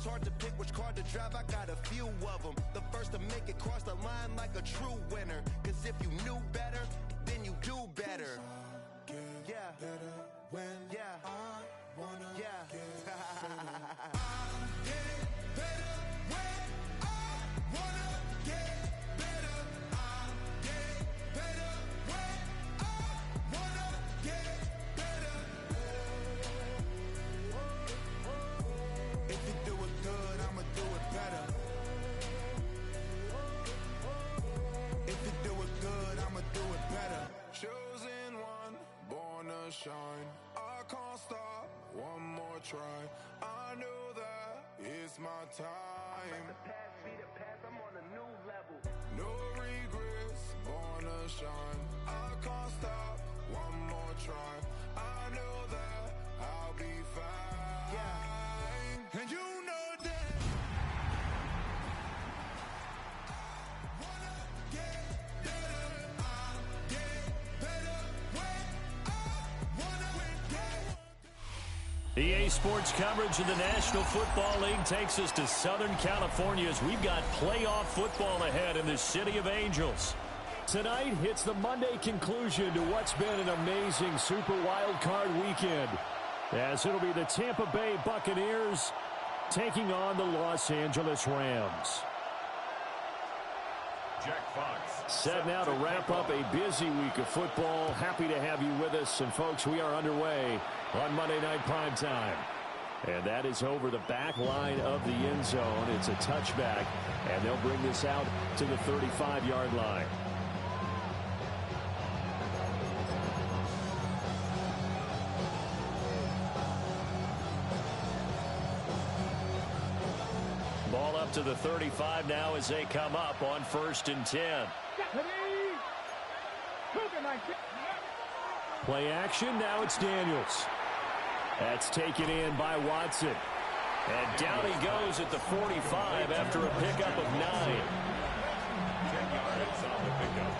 it's hard to pick which car to drive, I got a few of them. The first to make it cross the line like a true winner. Cause if you knew better, then you do better. Yeah. Better when I wanna get better. I get better when I wanna get better. I get better when I wanna get better. If you do it good, I'ma do it better. If you do it good, I'ma do it better. Chosen one, born to shine. I can't stop, one more try. I know that it's my time. I'm on a new level. No regrets, born to shine. I can't stop, one more try. I know that I'll be fine. Yeah. And you know that I wanna get better. I get better when I wanna get. EA Sports coverage of the National Football League takes us to Southern California as we've got playoff football ahead in the City of Angels. Tonight, it's the Monday conclusion to what's been an amazing Super Wildcard weekend, as it'll be the Tampa Bay Buccaneers taking on the Los Angeles Rams. Jack Fox. Set now to wrap up a busy week of football. Happy to have you with us. And, folks, we are underway on Monday Night Primetime. And that is over the back line of the end zone. It's a touchback, and they'll bring this out to the 35-yard line. Ball up to the 35 now as they come up on 1st and 10. Play action, now it's Daniels. That's taken in by Watson. And down he goes at the 45 after a pickup of 9. 10 yards on the pickup.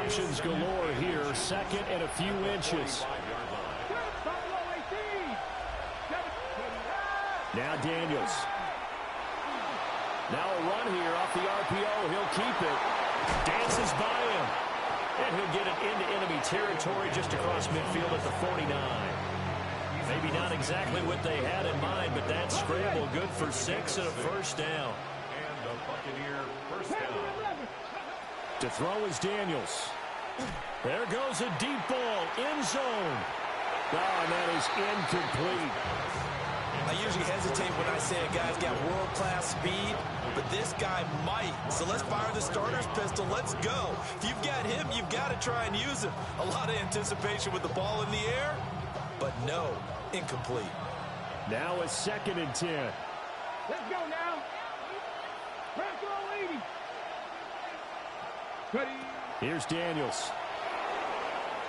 Options galore here, 2nd and a few inches. Now Daniels. Now a run here off the RPO. He'll keep it. Dances by him. And he'll get it into enemy territory just across midfield at the 49. Maybe not exactly what they had in mind, but that scramble good for 6 and a first down. And the Buccaneer first down. To throw is Daniels. There goes a deep ball. End zone. Oh, and that is incomplete. I usually hesitate when I say a guy's got world-class speed, but this guy might. So let's fire the starter's pistol. Let's go. If you've got him, you've got to try and use him. A lot of anticipation with the ball in the air, but no, incomplete. Now a 2nd and 10. Let's go now. Press all 80. Ready. Here's Daniels.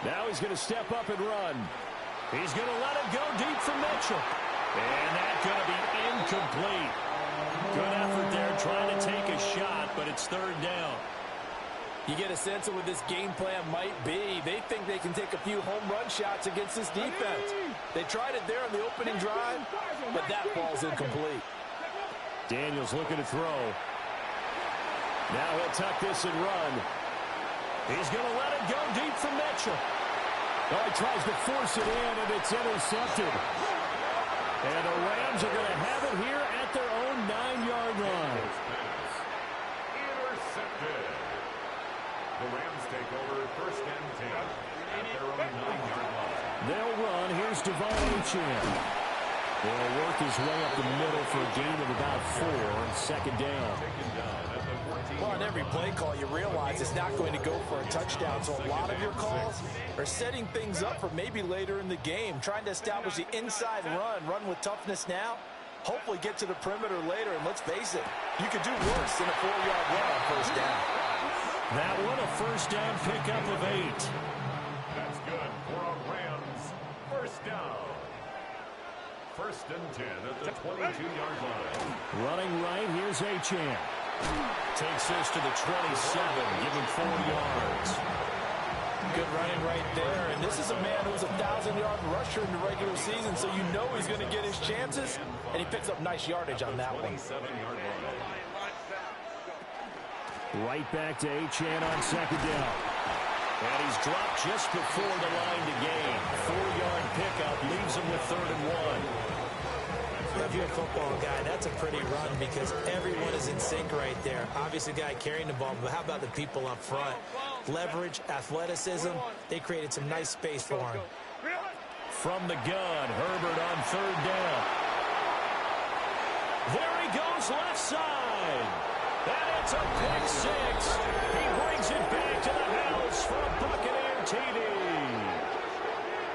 Now he's going to step up and run. He's going to let it go deep for Mitchell. And that's going to be incomplete. Good effort there trying to take a shot, but it's 3rd down. You get a sense of what this game plan might be. They think they can take a few home run shots against this defense. They tried it there on the opening drive, but that ball's incomplete. Daniels looking to throw. Now he'll tuck this and run. He's going to let it go deep for Mitchell. Oh, he tries to force it in, and it's intercepted. And the Rams are going to have it here at their own 9-yard line. Intercepted. The Rams take over 1st and 10 at their own 9-yard line. They'll run. Here's Devon Achane. They'll work his way up the middle for a gain of about 4. 2nd down. Well, on every play call, you realize it's not going to go for a touchdown. So a lot of your calls are setting things up for maybe later in the game, trying to establish the inside run with toughness now, hopefully get to the perimeter later. And let's face it, you could do worse than a 4-yard run on 1st down. That one a 1st down pickup of 8. That's good for a Rams 1st down. 1st and 10 at the 22-yard line. Running right, here's Achane. Takes this to the 27, give him 4 yards. Good running right there. And this is a man who's a 1,000-yard rusher in the regular season, so you know he's going to get his chances. And he picks up nice yardage on that one. Right back to Achane on second down. And he's dropped just before the line to gain. 4-yard pickup leaves him with 3rd and 1. If you're a football guy, that's a pretty run because everyone is in sync right there. Obviously, the guy carrying the ball, but how about the people up front? Leverage, athleticism, they created some nice space for him. From the gun, Herbert on 3rd down. There he goes, left side. And it's a pick 6. He brings it back to the house for a Buccaneer TD.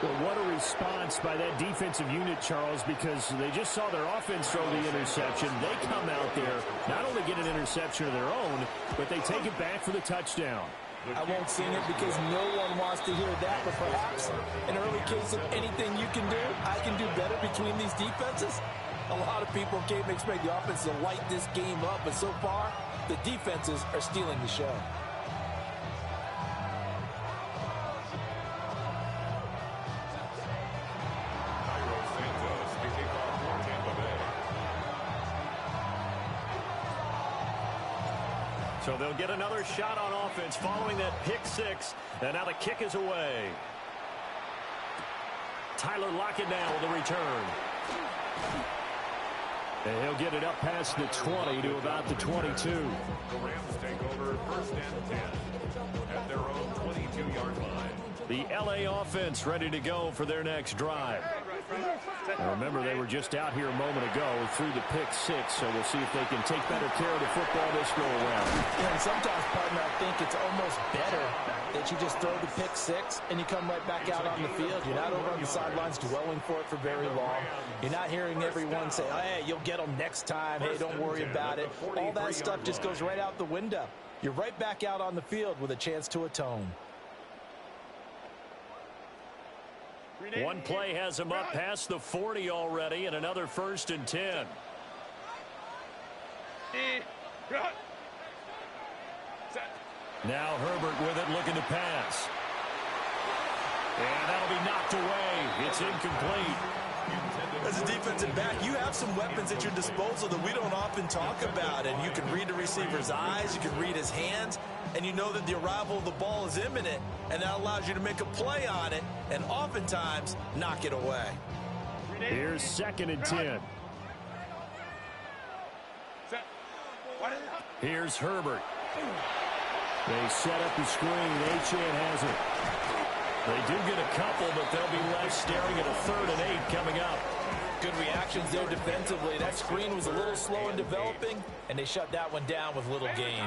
Well, what a response by that defensive unit, Charles, because they just saw their offense throw the interception. They come out there, not only get an interception of their own, but they take it back for the touchdown. I won't sing it because no one wants to hear that, but perhaps an early case of anything you can do, I can do better between these defenses. A lot of people came expect the offense to light this game up, but so far, the defenses are stealing the show. So they'll get another shot on offense following that pick 6, and now the kick is away. Tyler Lockett now with the return. And he'll get it up past the 20 to about the 22. The Rams take over 1st and 10 at their own 22-yard line. The LA offense ready to go for their next drive. Now remember, they were just out here a moment ago through the pick 6, so we'll see if they can take better care of the football this go around. Yeah, and sometimes, partner, I think it's almost better that you just throw the pick 6 and you come right back out on the field. You're not over on the sidelines dwelling for it for very long. You're not hearing everyone say, oh, hey, you'll get them next time. Hey, don't worry about it. All that stuff just goes right out the window. You're right back out on the field with a chance to atone. One play has him up past the 40 already, and another 1st and 10. Now Herbert with it, looking to pass. And that'll be knocked away. It's incomplete. As a defensive back, you have some weapons at your disposal that we don't often talk about. And you can read the receiver's eyes, you can read his hands, and you know that the arrival of the ball is imminent, and that allows you to make a play on it and oftentimes knock it away. Here's 2nd and 10. Here's Herbert. They set up the screen. Achane has it. They do get a couple, but they'll be left staring at a 3rd and 8 coming up. Good reactions there defensively. That screen was a little slow in developing, and they shut that one down with little gain.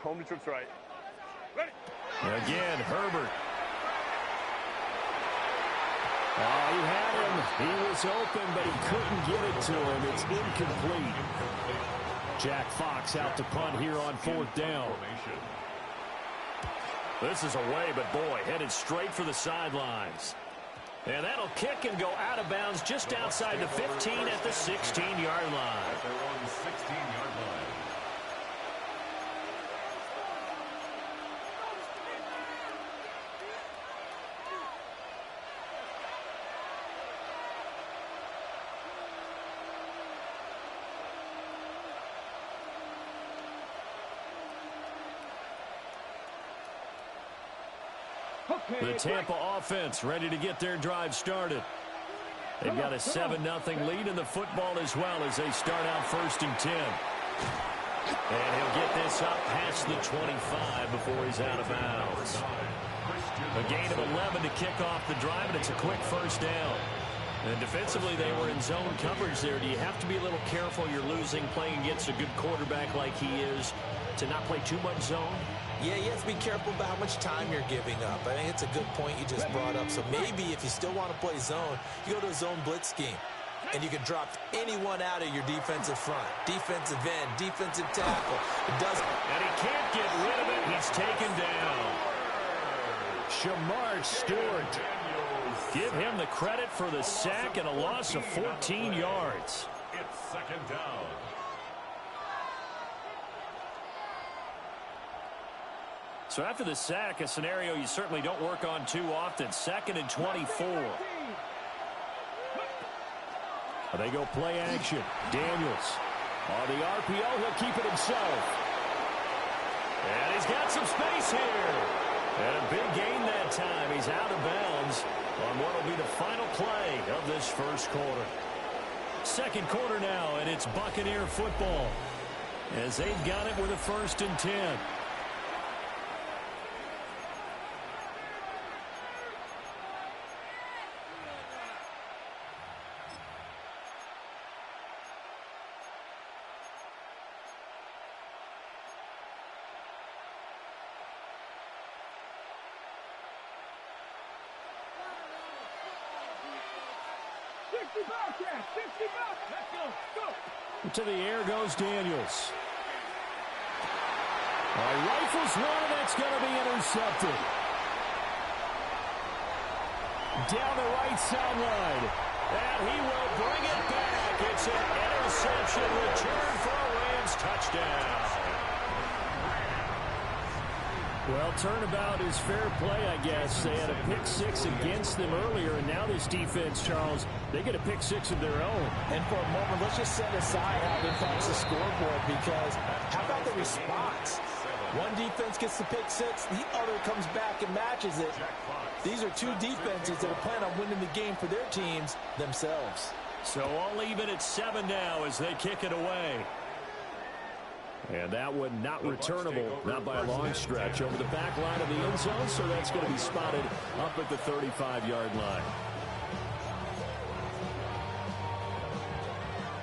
Home to trips right. Ready. Again, Herbert. Oh, he had him. He was open, but he couldn't get it to him. It's incomplete. Jack Fox out to punt here on 4th down. This is away, but boy, headed straight for the sidelines. And that'll kick and go out of bounds just outside the 15 at the 16-yard line. Their own 16-yard line. The Tampa offense ready to get their drive started. They've got a 7-0 lead in the football as well as they start out 1st and 10. And he'll get this up past the 25 before he's out of bounds. A gain of 11 to kick off the drive, and it's a quick 1st down. And defensively, they were in zone coverage there. Do you have to be a little careful? You're losing, playing against a good quarterback like he is, to not play too much zone? Yeah, you have to be careful about how much time you're giving up. I think it's a good point you just brought up. So maybe if you still want to play zone, you go to a zone blitz scheme. And you can drop anyone out of your defensive front. Defensive end, defensive tackle. It doesn't. And he can't get rid of it. He's taken down. Shamar Stewart. Give him the credit for the sack and a loss of 14 yards. It's 2nd down. So after the sack, a scenario you certainly don't work on too often. 2nd and 24. They go play action. Daniels on the RPO. He'll keep it himself. And he's got some space here. And a big gain that time. He's out of bounds on what will be the final play of this first quarter. Second quarter now, and it's Buccaneer football as they've got it with a 1st and 10. To the air goes Daniels. Rifles one, and that's going to be intercepted. Down the right sideline. And he will bring it back. It's an interception return for a Rams touchdown. Well, turnabout is fair play, I guess. They had a pick-6 against them earlier, and now this defense, Charles, they get a pick-6 of their own. And for a moment, let's just set aside how it impacts the scoreboard, because how about the response? One defense gets the pick-6, the other comes back and matches it. These are two defenses that are planning on winning the game for their teams themselves. So all even at 7 now as they kick it away. And that one not returnable, not by a long stretch, over the back line of the end zone, so that's going to be spotted up at the 35-yard line.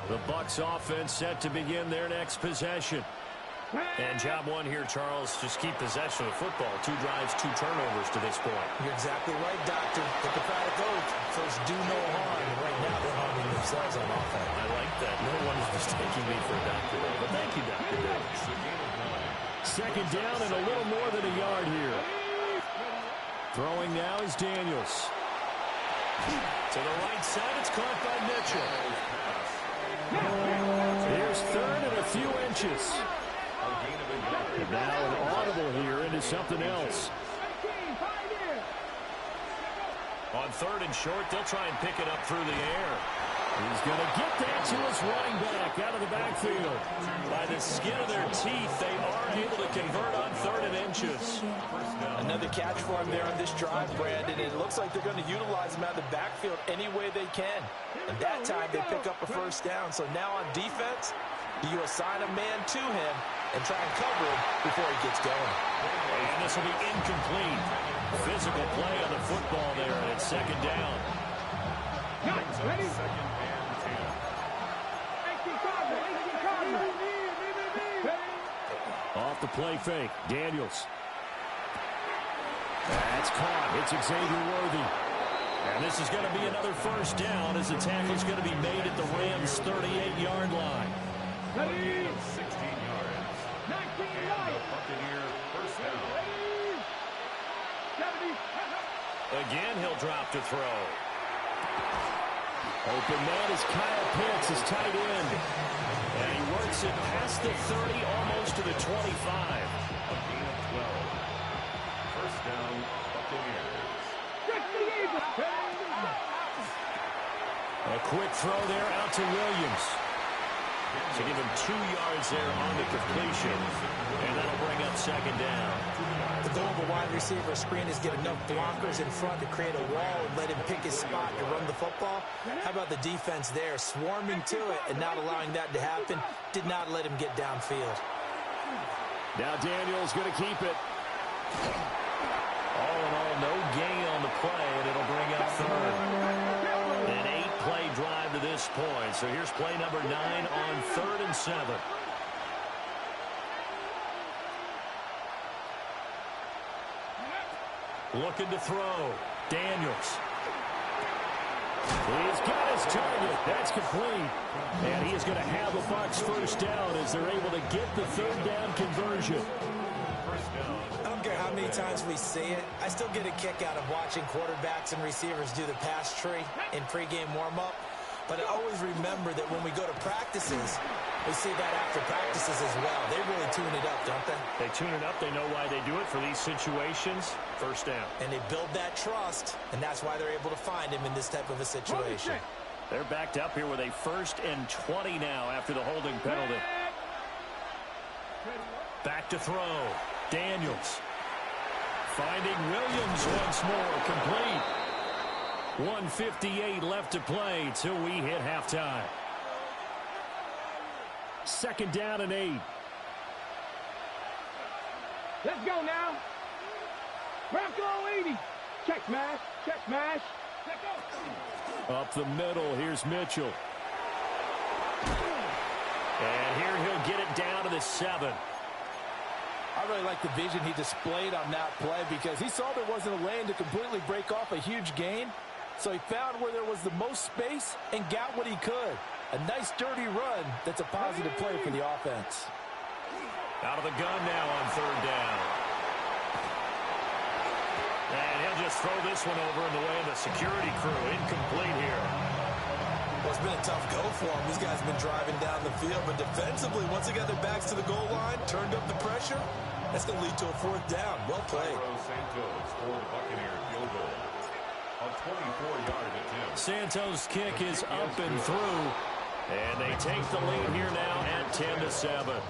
The Bucs offense set to begin their next possession. And job one here, Charles, just keep possession of the football. 2 drives, 2 turnovers to this point. You're exactly right, Doctor. Hippocratic oath. First, do no harm. And right now, they're harming themselves on offense. I like that. No one is mistaking me for a doctor. But thank you, Dr. Day. 2nd down and a little more than a yard here. Throwing now is Daniels. To the right side, it's caught by Mitchell. Here's 3rd and a few inches. Now an audible here into something else. On 3rd and short, they'll try and pick it up through the air. He's going to get that to his running back out of the backfield. By the skin of their teeth, they are able to convert on 3rd and inches. Another catch for him there on this drive, Brandon, and it looks like they're going to utilize him out of the backfield any way they can. And that time, they pick up a 1st down. So now on defense, you assign a man to him and try and cover him before he gets going. And this will be incomplete. Physical play on the football there, and it's 2nd down. Ready? Off the play fake, Daniels. That's caught. It's Xavier Worthy. And this is going to be another 1st down as the tackle is going to be made at the Rams' 38-yard line. Ready? 16 yards. 19 And the Buccaneer 1st down. 70. Again, he'll drop to throw. Open man is Kyle Pitts, his tight end. And he works it past the 30, almost to the 25. A gain of 12. 1st down, Buccaneers. A quick throw there out to Williams. To give him 2 yards there on the completion. And that'll bring up 2nd down. The goal of a wide receiver screen is get enough blockers in front to create a wall and let him pick his spot to run the football. How about the defense there, swarming to it and not allowing that to happen? Did not let him get downfield. Now Daniels going to keep it. All in all, no gain on the play, and it'll bring up 3rd. An 8-play drive to this point. So here's play number 9 on 3rd and 7. Looking to throw. Daniels. He's got his target. That's complete. And he is going to have the Bucs 1st down as they're able to get the 3rd down conversion. I don't care how many times we see it. I still get a kick out of watching quarterbacks and receivers do the pass tree in pregame warm-up. But I always remember that when we go to practices, We see that after practices as well. They really tune it up, don't they? They tune it up. They know why they do it for these situations. First down. And they build that trust, and that's why they're able to find him in this type of a situation. They're backed up here with a 1st and 20 now after the holding penalty. Back to throw. Daniels. Finding Williams once more. Complete. 1:58 left to play till we hit halftime. 2nd down and 8. Let's go now. Bronco 80. Check smash. Check smash. Let's go. Up the middle. Here's Mitchell. And here he'll get it down to the 7. I really like the vision he displayed on that play because he saw there wasn't a lane to completely break off a huge gain. So he found where there was the most space and got what he could. A nice, dirty run that's a positive play for the offense. Out of the gun now on 3rd down. And he'll just throw this one over in the way of the security crew. Incomplete here. Well, it's been a tough go for him. These guys have been driving down the field. But defensively, once they got their backs to the goal line, turned up the pressure, that's going to lead to a 4th down. Well played. Santos for the Buccaneer field goal. A 24-yard attempt. Santos' kick is up and through. And they take the lead here now at 10-7.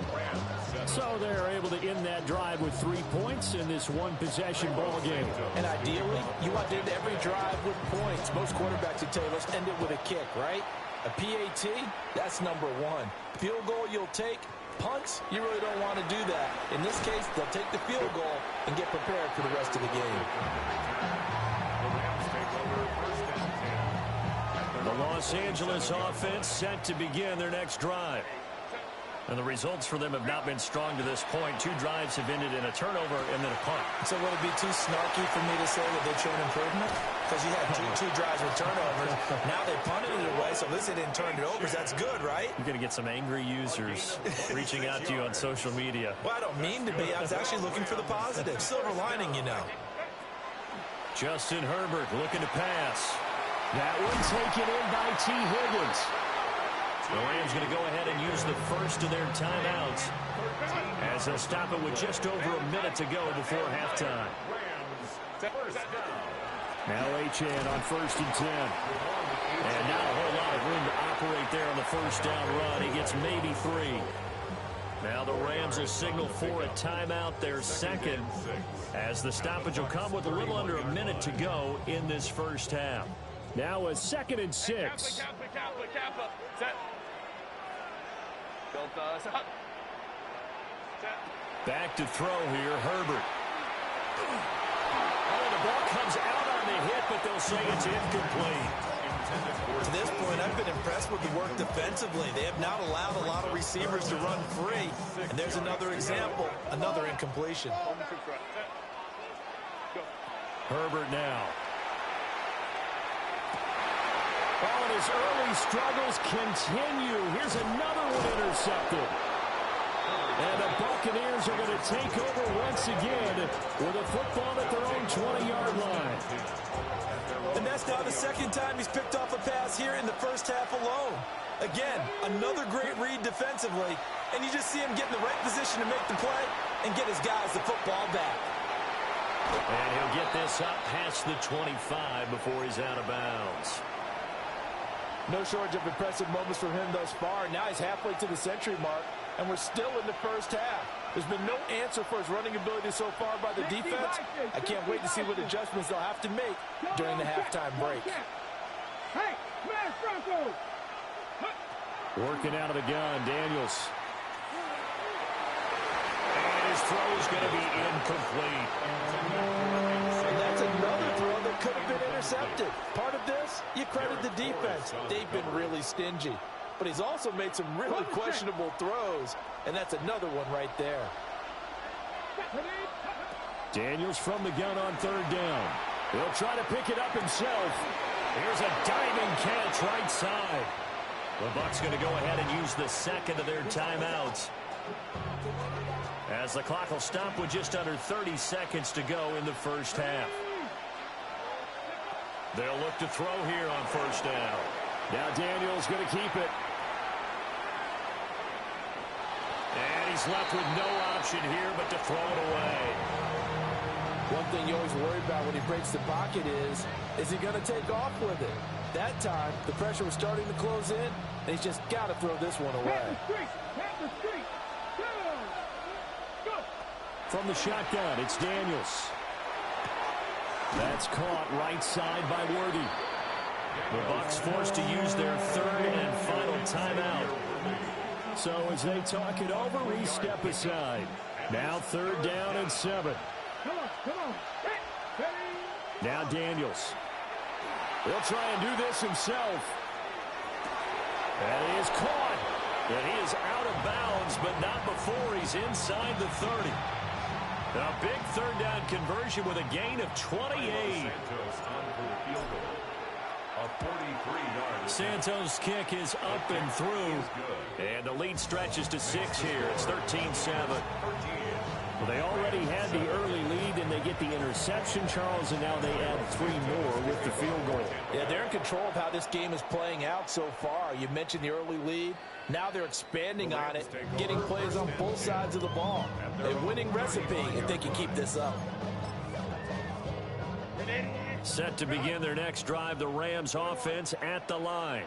So they're able to end that drive with 3 points in this one-possession ball game. And ideally, you want to end every drive with points. Most quarterbacks would tell you, let's end it with a kick, right? A PAT, that's number 1. Field goal you'll take. Punts, you really don't want to do that. In this case, they'll take the field goal and get prepared for the rest of the game. The Los Angeles offense set to begin their next drive. And the results for them have not been strong to this point. 2 drives have ended in a turnover and then a punt. So would it be too snarky for me to say that they've shown improvement? Because you had two drives with turnovers. Now they punted it away, so at least they didn't turn it over. That's good, right? You're going to get some angry users reaching out to you on social media. Well, I don't mean to be. I was actually looking for the positive. Silver lining, you know. Justin Herbert looking to pass. That one taken in by T. Higgins. The Rams going to go ahead and use the first of their timeouts as they'll stop it with just over a minute to go before halftime. Now Achane on 1st and 10. And not a whole lot of room to operate there on the 1st down run. He gets maybe 3. Now the Rams will signal for a timeout, their 2nd, as the stoppage will come with a little under a minute to go in this first half. Now a 2nd and 6. Back to throw here, Herbert. Oh, the ball comes out on the hit, but they'll say it's incomplete. To this point, I've been impressed with the work defensively. They have not allowed a lot of receivers to run free. And there's another example, another incompletion. Herbert now. Oh, and his early struggles continue. Here's another one intercepted. And the Buccaneers are going to take over once again with a football at their own 20-yard line. And that's now the 2nd time he's picked off a pass here in the first half alone. Again, another great read defensively, and you just see him get in the right position to make the play and get his guys the football back. And he'll get this up past the 25 before he's out of bounds. No shortage of impressive moments from him thus far. Now he's halfway to the century mark, and we're still in the first half. There's been no answer for his running ability so far by the defense. I can't wait to see what adjustments they'll have to make during the halftime break. Hey, smash Bronco! Working out of the gun, Daniels. And his throw is going to be incomplete. And that's another throw that could have been intercepted. Part of this, you credit the defense. They've been really stingy. But he's also made some really questionable throws, and that's another one right there. Daniels from the gun on 3rd down. He'll try to pick it up himself. Here's a diving catch right side. The Bucs going to go ahead and use the 2nd of their timeouts, as the clock will stop with just under 30 seconds to go in the first half. They'll look to throw here on 1st down. Now Daniels going to keep it. he's left with no option here but to throw it away. One thing you always worry about when he breaks the pocket is he going to take off with it? That time, the pressure was starting to close in, and he's just got to throw this one away. From the shotgun, it's Daniels. That's caught right side by Worthy. The Bucs forced to use their third and final timeout. So as they talk it over, we step aside. Now 3rd down and 7. Come on. Now Daniels. He'll try and do this himself. And he is caught. And he is out of bounds, but not before he's inside the 30. A big 3rd down conversion with a gain of 28. Santos' kick is up and through. And the lead stretches to 6 here. It's 13-7. Well, they already had the early lead, and they get the interception, Charles, and now they add 3 more with the field goal. Yeah, they're in control of how this game is playing out so far. You mentioned the early lead. Now they're expanding on it, getting plays on both sides of the ball. A winning recipe if they can keep this up. Set to begin their next drive, the Rams offense at the line.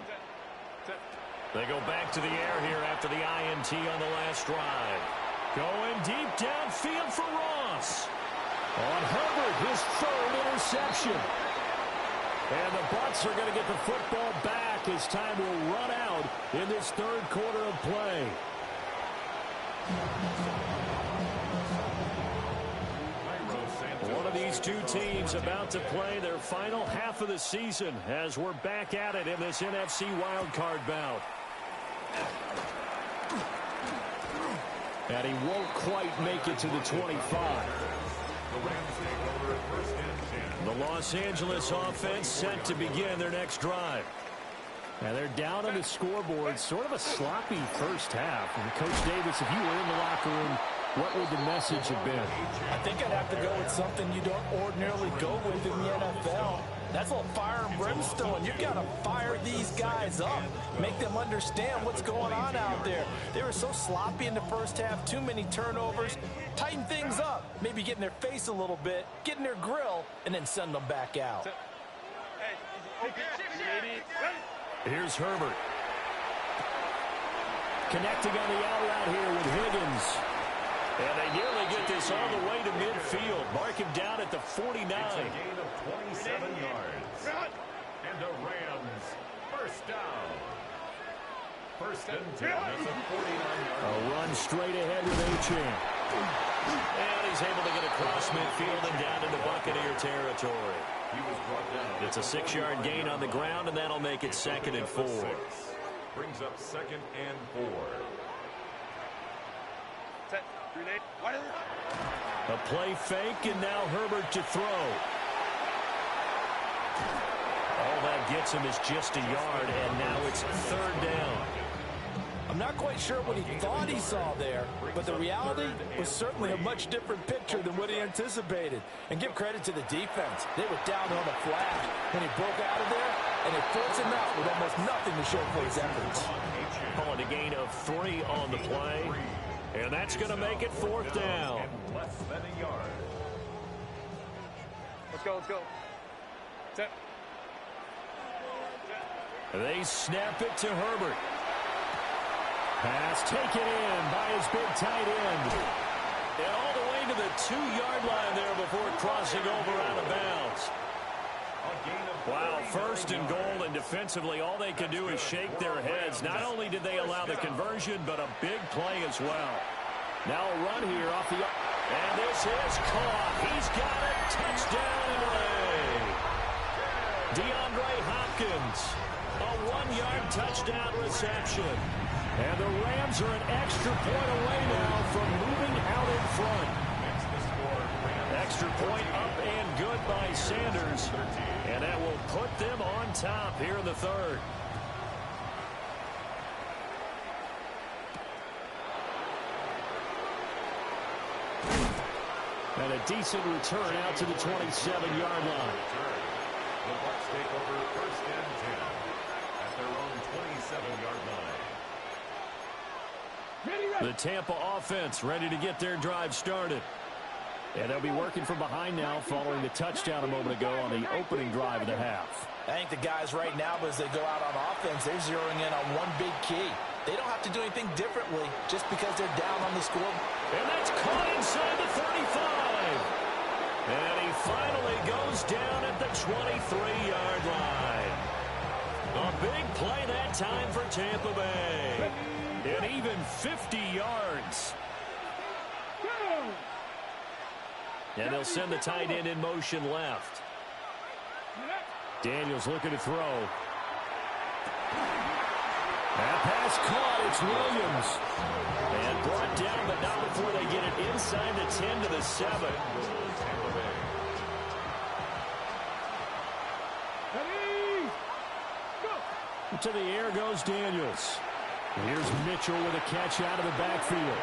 They go back to the air here after the INT on the last drive. Going deep downfield for Ross. On Herbert, his 3rd interception. And the Bucs are going to get the football back as time will run out in this 3rd quarter of play. One of these two teams about to play their final half of the season as we're back at it in this NFC Wildcard bout. And he won't quite make it to the 25. The Los Angeles offense set to begin their next drive. And they're down on the scoreboard. Sort of a sloppy first half. And Coach Davis, if you were in the locker room, what would the message have been? I think I'd have to go with something you don't ordinarily go with in the NFL. That's a little fire and brimstone. You've got to fire these guys up. Make them understand what's going on out there. They were so sloppy in the first half. Too many turnovers. Tighten things up. Maybe get in their face a little bit. Get in their grill. And then send them back out. Here's Herbert. Connecting on the out route here with Higgins. And they nearly get this all the way to midfield. Mark him down at the 49. It's a gain of 27 yards. And the Rams, first down. 1st and 10 at the 49-yard line. A run straight ahead with Achane. And he's able to get across midfield and down into Buccaneer territory. He was brought down. It's a 6-yard gain on the ground, and that'll make it 2nd and 4. Brings up 2nd and 4. A play fake, and now Herbert to throw. All that gets him is just a yard, and now it's 3rd down. I'm not quite sure what he thought he saw there, but the reality was certainly a much different picture than what he anticipated. And give credit to the defense. They were down on the flat when he broke out of there, and they forced him out with almost nothing to show for his efforts. Calling a gain of 3 on the play. And that's going to make it 4th down. Less than a yard. Let's go. Set. They snap it to Herbert. Pass taken in by his big tight end. And all the way to the 2-yard line there before crossing over out of bounds. Wow, 1st and goal, and defensively all they can do is shake their heads. Not only did they allow the conversion, but a big play as well. Now a run here off the... And this is caught. He's got it. Touchdown, LA. DeAndre Hopkins. A 1-yard touchdown reception. And the Rams are an extra point away now from moving out in front. Extra point up and good by Sanders. And that will put them on top here in the 3rd. And a decent return out to the 27-yard line. The Bucs take over 1st and 10 at their own 27-yard line. Ready. The Tampa offense ready to get their drive started. And they'll be working from behind now following the touchdown a moment ago on the opening drive of the half. I think the guys right now, as they go out on offense, they're zeroing in on one big key. They don't have to do anything differently just because they're down on the score. And that's caught inside the 35. And he finally goes down at the 23-yard line. A big play that time for Tampa Bay. And even 50 yards. And they'll send the tight end in motion left. Daniels looking to throw. That pass caught. It's Williams. And brought down, but not before they get it inside the 10 to the 7. To the air goes Daniels. Here's Mitchell with a catch out of the backfield.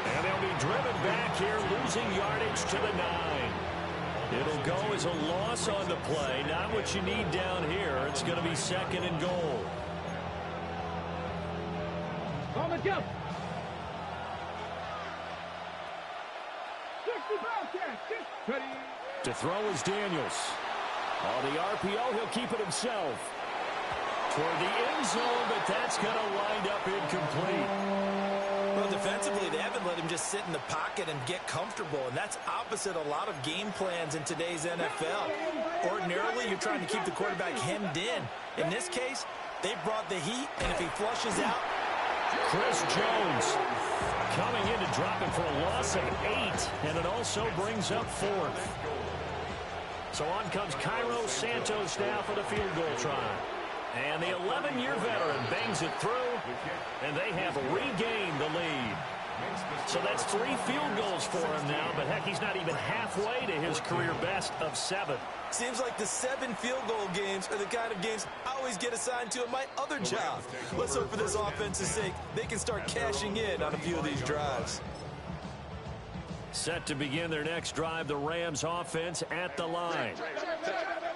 And they'll be driven back here, losing yardage to the 9. It'll go as a loss on the play. Not what you need down here. It's going to be 2nd and goal. On the jump. 65 To throw is Daniels. On the RPO, he'll keep it himself. Toward the end zone, but that's going to wind up incomplete. Well, defensively, they haven't let him just sit in the pocket and get comfortable, and that's opposite a lot of game plans in today's NFL. Ordinarily, you're trying to keep the quarterback hemmed in. In this case, they brought the heat, and if he flushes out... Chris Jones coming in to drop him for a loss of 8, and it also brings up 4th. So on comes Cairo Santos now for the field goal try. And the 11-year veteran bangs it through, and they have regained the lead. So that's 3 field goals for him now, but heck, he's not even halfway to his career best of 7. Seems like the 7 field goal games are the kind of games I always get assigned to in my other job. Let's hope for this offense's sake they can start cashing in on a few of these drives. Set to begin their next drive, the Rams offense at the line.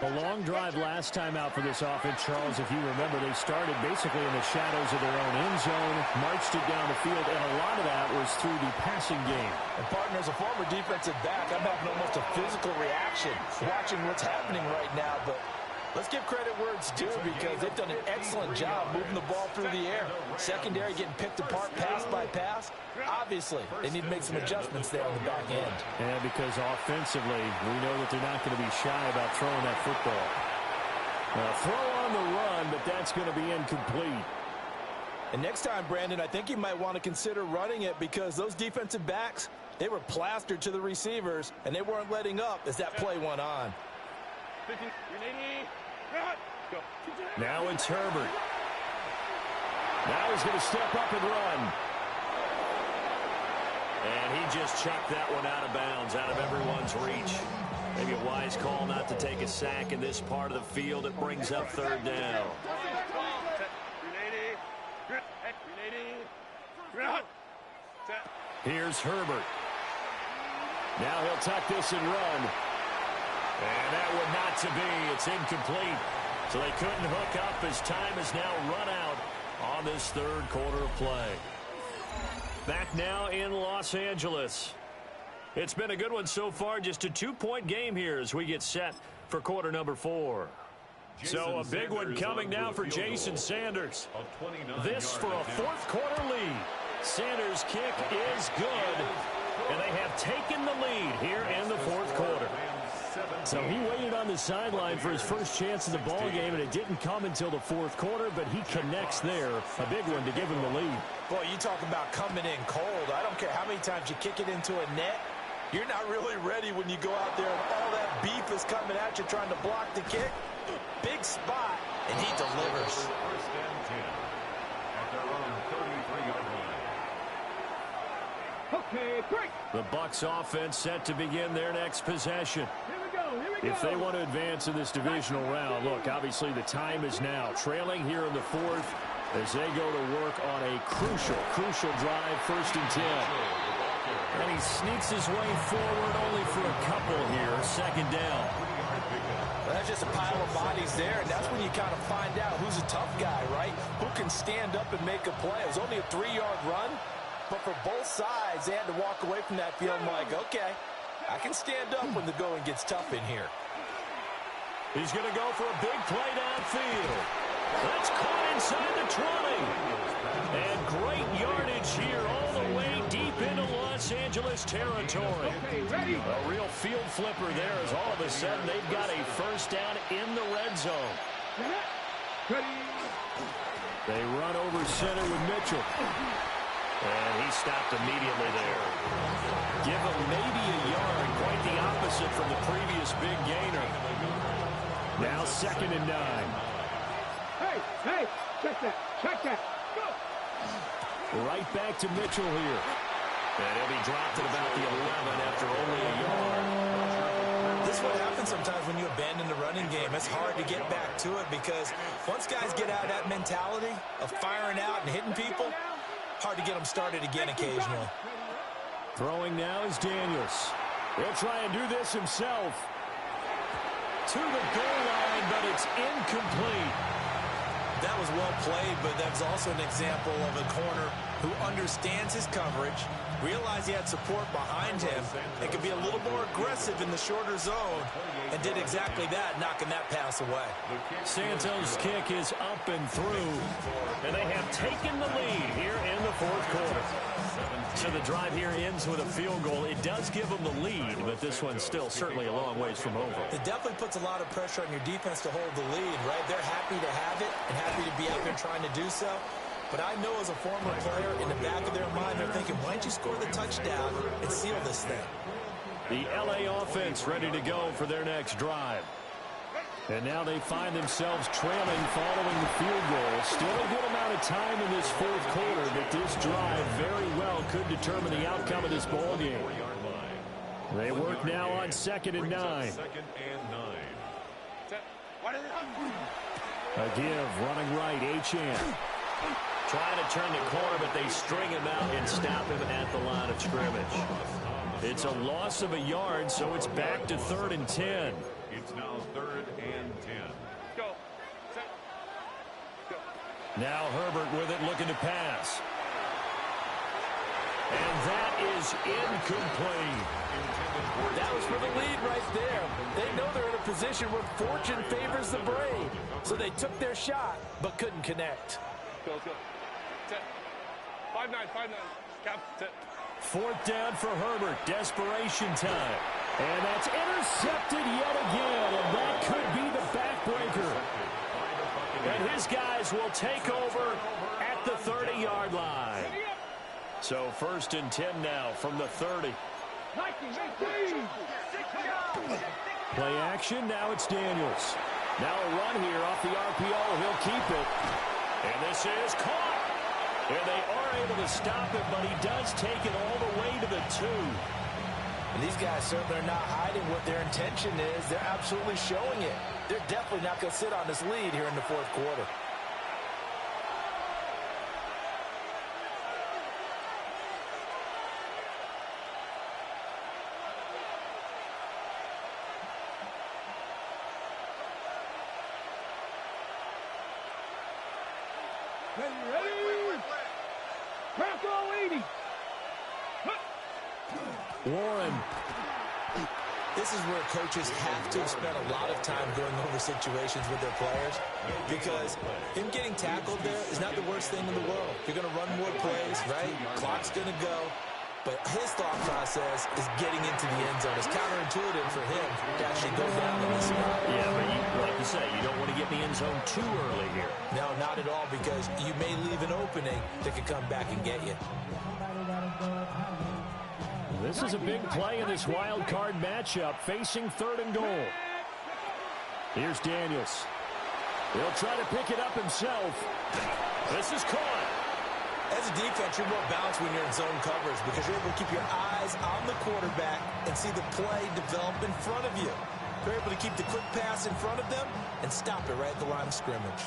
A long drive last time out for this offense, Charles. If you remember, they started basically in the shadows of their own end zone, marched it down the field, and a lot of that was through the passing game. And partner, as a former defensive back, I'm having almost a physical reaction watching what's happening right now, but let's give credit where it's due because they've done an excellent job moving the ball through the air. Secondary getting picked apart pass by pass. Obviously, they need to make some adjustments there on the back end. And because offensively, we know that they're not going to be shy about throwing that football. Throw on the run, but that's going to be incomplete. And next time, Brandon, I think you might want to consider running it because those defensive backs, they were plastered to the receivers, and they weren't letting up as that play went on. Now it's Herbert. Now he's going to step up and run. And he just chucked that one out of bounds, out of everyone's reach. Maybe a wise call not to take a sack in this part of the field. It brings up 3rd down. Here's Herbert. Now he'll tuck this and run. And that one not to be. It's incomplete. So they couldn't hook up as time is now run out on this 3rd quarter of play. Back now in Los Angeles. It's been a good one so far. Just a 2-point game here as we get set for quarter number 4. So a big one coming now for Jason Sanders. This for a 4th quarter lead. Sanders' kick is good. And they have taken the lead here in the 4th quarter. So he waited on the sideline for his first chance of the ball game, and it didn't come until the 4th quarter, but he connects there. A big one to give him the lead. Boy, you talk about coming in cold. I don't care how many times you kick it into a net. You're not really ready when you go out there and all that beef is coming at you trying to block the kick. Big spot, and he delivers. 1st and 10 at their own 33-yard line. Okay, break. The Bucs offense set to begin their next possession. Here we go. If they want to advance in this divisional round, look, obviously the time is now. Trailing here in the 4th as they go to work on a crucial drive, 1st and 10. And he sneaks his way forward only for a couple here, 2nd down. Well, that's just a pile of bodies there, and that's when you kind of find out who's a tough guy, right? Who can stand up and make a play. It was only a 3-yard run, but for both sides, they had to walk away from that feeling like, okay, I can stand up when the going gets tough in here. He's going to go for a big play downfield. That's caught inside the 20. And great yardage here all the way deep into Los Angeles territory. A real field flipper there as all of a sudden they've got a first down in the red zone. They run over center with Mitchell. And he stopped immediately there. Give him maybe a yard, quite the opposite from the previous big gainer. Now 2nd and 9. Hey, check that. Go. Right back to Mitchell here. And he'll be dropped at about the 11 after only a yard. This is what happens sometimes when you abandon the running game. It's hard to get back to it because once guys get out of that mentality of firing out and hitting people, hard to get them started again occasionally. Throwing now is Daniels. He'll try and do this himself. To the goal line, but it's incomplete. That was well played, but that's also an example of a corner who understands his coverage, realized he had support behind him, and could be a little more aggressive in the shorter zone, and did exactly that, knocking that pass away. Santos' kick is up and through, and they have taken the lead here in the 4th quarter. So the drive here ends with a field goal. It does give them the lead, but this one's still certainly a long ways from over. It definitely puts a lot of pressure on your defense to hold the lead, right? They're happy to have it and happy to be out there trying to do so. But I know as a former player, in the back of their mind, they're thinking, why don't you score the touchdown and seal this thing? The LA offense ready to go for their next drive. And now they find themselves trailing following the field goal. Still a good amount of time in this 4th quarter, but this drive very well could determine the outcome of this ball game. They work now on 2nd and 9. A give, running right, Achane. Trying to turn the corner, but they string him out and stop him at the line of scrimmage. It's a loss of a yard, so it's back to 3rd and 10. It's now 3rd and 10. Go. Now Herbert with it, looking to pass. And that is incomplete. That was for the lead right there. They know they're in a position where fortune favors the brave. So they took their shot, but couldn't connect. Go. 5-9. Cap. 4th down for Herbert. Desperation time. And that's intercepted yet again. And that could be the backbreaker. And his guys will take over at the 30-yard line. So 1st and 10 now from the 30. Play action. Now it's Daniels. Now a run here off the RPO. He'll keep it. And this is caught. And they are able to stop it, but he does take it all the way to the 2. And these guys certainly are not hiding what their intention is. They're absolutely showing it. They're definitely not going to sit on this lead here in the 4th quarter. Warren. This is where coaches have to spend a lot of time going over situations with their players because him getting tackled there is not the worst thing in the world. You're going to run more plays, right? Clock's going to go. But his thought process is getting into the end zone. It's counterintuitive for him to actually go down in this spot. Yeah, but like you say, you don't want to get in the end zone too early here. No, not at all, because you may leave an opening that could come back and get you. This is a big play in this wild card matchup, facing 3rd and goal. Here's Daniels. He'll try to pick it up himself. This is caught. As a defense, you're more balanced when you're in zone coverage because you're able to keep your eyes on the quarterback and see the play develop in front of you. You're able to keep the quick pass in front of them and stop it right at the line of scrimmage.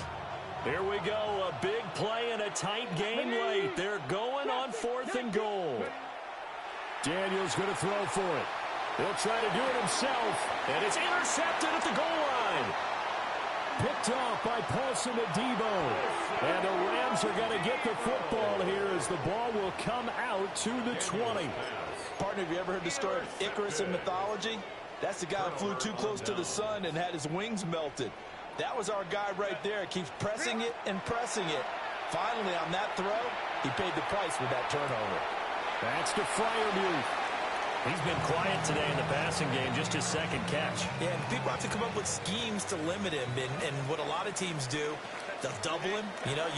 Here we go, a big play in a tight game late. They're going on 4th and goal. Daniels going to throw for it. He'll try to do it himself, and it's intercepted at the goal line. Picked off by Paulson Adebo. And the Rams are going to get the football here as the ball will come out to the 20. Partner, have you ever heard the story of Icarus in mythology? That's the guy who flew too close to the sun and had his wings melted. That was our guy right there. Keeps pressing it and pressing it. Finally, on that throw, he paid the price with that turnover. That's to Freiermuth. He's been quiet today in the passing game, just his second catch. Yeah, and people have to come up with schemes to limit him. And what a lot of teams do, they'll double him,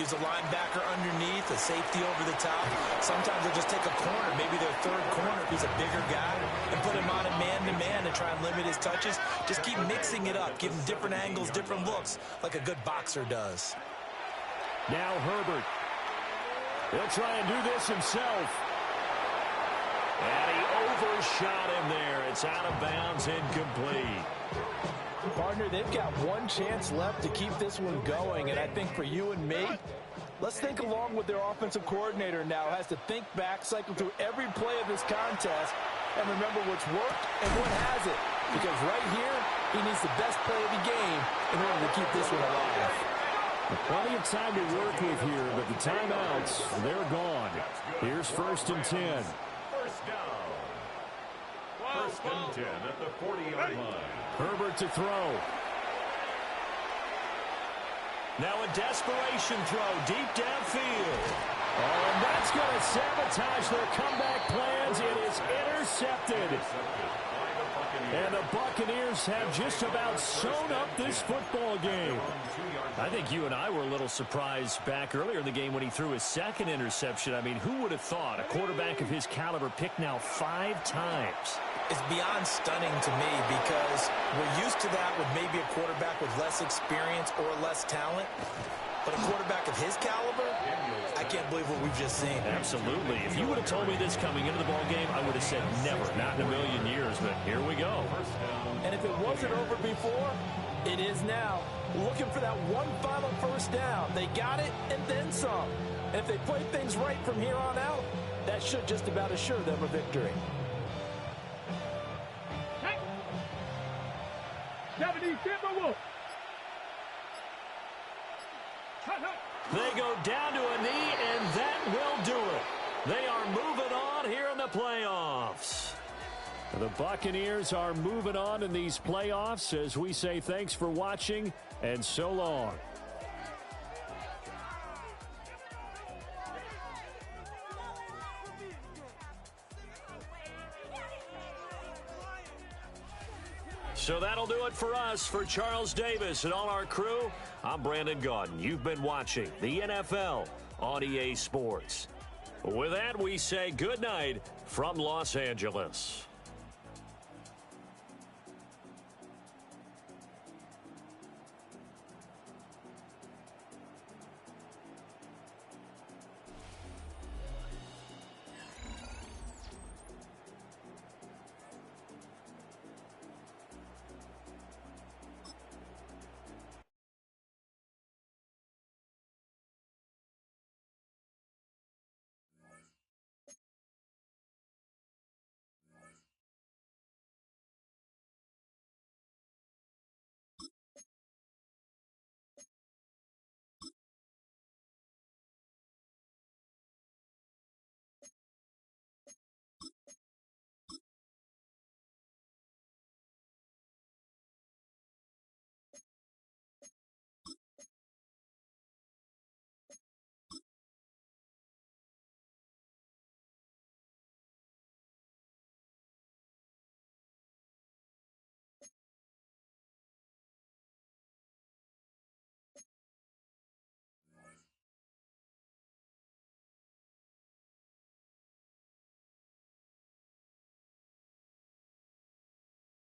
use a linebacker underneath, a safety over the top. Sometimes they'll just take a corner, maybe their third corner if he's a bigger guy, and put him on a man-to-man to try and limit his touches. Just keep mixing it up, give him different angles, different looks, like a good boxer does. Now Herbert. He'll try and do this himself. And he overshot him there. It's out of bounds, incomplete. Partner, they've got one chance left to keep this one going, and I think for you and me, let's think along with their offensive coordinator now. Has to think back, cycle through every play of this contest, and remember what's worked and what hasn't. Because right here, he needs the best play of the game in order to keep this one alive. Plenty of time to work with here, but the timeouts, they're gone. Here's 1st and 10. First down. First and 10 at the 40-yard line. Herbert to throw. Now a desperation throw deep downfield. Oh, and that's going to sabotage their comeback plans. It is intercepted. And the Buccaneers have just about sewn up this football game. I think you and I were a little surprised back earlier in the game when he threw his second interception. I mean, who would have thought a quarterback of his caliber picked now 5 times? It's beyond stunning to me because we're used to that with maybe a quarterback with less experience or less talent. But a quarterback of his caliber, I can't believe what we've just seen. Absolutely. If you would have told me this coming into the ball game, I would have said never, not in a million years. But here we go. And if it wasn't over before, it is now. Looking for that one final first down. They got it and then some. And if they play things right from here on out, that should just about assure them a victory. They go down to a knee, and that will do it. They are moving on here in the playoffs. The Buccaneers are moving on in these playoffs as we say thanks for watching and so long. So that'll do it for us. For Charles Davis and all our crew, I'm Brandon Gaudin. You've been watching the NFL on EA Sports. With that, we say good night from Los Angeles.